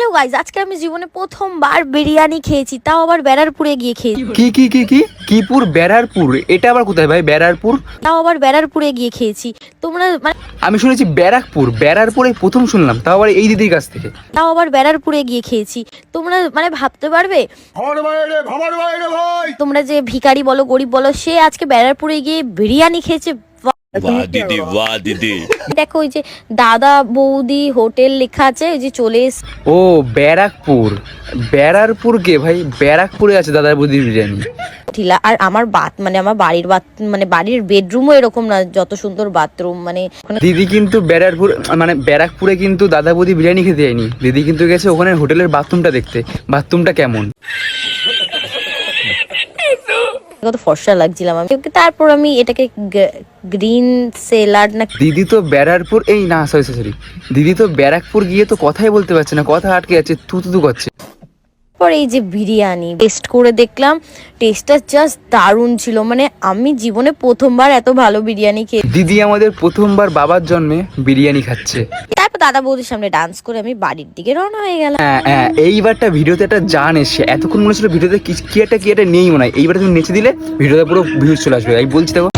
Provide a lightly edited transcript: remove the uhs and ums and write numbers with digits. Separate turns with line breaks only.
Hello guys, আজকে আমি জীবনে প্রথমবার বিরিয়ানি খেয়েছি, তাও আবার ব্যারারপুরে গিয়ে খেয়েছি।
কিপুর ব্যারারপুর? এটা আবার কোথায় ভাই ব্যারারপুর?
তাও আবার ব্যারারপুরে গিয়ে খেয়েছি। তোমরা মানে
আমি শুনেছি ব্যারাকপুর, ব্যারারপুরে প্রথম শুনলাম, তাও আবার এই দিদির কাছ থেকে।
তাও আবার ব্যারারপুরে গিয়ে খেয়েছি। তোমরা মানে ভাবতে পারবে, তোমরা যে ভিখারি বলো গরিব বলো, সে আজকে ব্যারারপুরে গিয়ে বিরিয়ানি খেয়েছে।
वाह दीदी वाह दीदी।
দেখো ওই যে দাদা বৌদি হোটেল লেখা আছে, ওই যে চলে
ও ব্যারাকপুর, ব্যারারপুর কে ভাই? ব্যারাকপুরে আছে দাদা বৌদির বিরিয়ানি।
ঠিলা। আর আমার মানে আমার বাড়ির মানে বাড়ির বেডরুমও এরকম না, যত সুন্দর বাথরুম। মানে
দিদি কিন্তু ব্যারারপুর মানে ব্যারাকপুরে কিন্তু দাদা বৌদি বিরিয়ানি খেতে যায়নি, দিদি কিন্তু গেছে ওখানে হোটেলের বাথরুমটা দেখতে, বাথরুমটা কেমন।
কত ফর্সা লাগছিলাম আমি। তারপর আমি এটাকে গ্রিন সেলাড না,
দিদি তো ব্যারারপুর এই না সরি দিদি তো ব্যারাকপুর গিয়ে তো কথাই বলতে পারছে না, কথা আটকে যাচ্ছে, তু করছে।
পর এই যে বিরিয়ানি টেস্ট করে দেখলাম, টেস্টটা জাস্ট দারুণ ছিল। মানে আমি জীবনে প্রথমবার এত ভালো বিরিয়ানি খেয়ে।
দিদি আমাদের প্রথমবার বাবার জন্মে বিরিয়ানি খাচ্ছে।
তারপর দাদা বৌদির সামনে ডান্স করে আমি বাড়ির দিকে রওনা হয়ে গেলাম।
এইবারটা ভিডিওতে একটা জান এসছে, এতক্ষণ মনে ছিল ভিডিওতে কি একটা নেই মনে হয়, এইবারে তুমি নেচে দিলে ভিডিওতে পুরো ভিউজ চলে আসবে। আমি বলছি দেখো।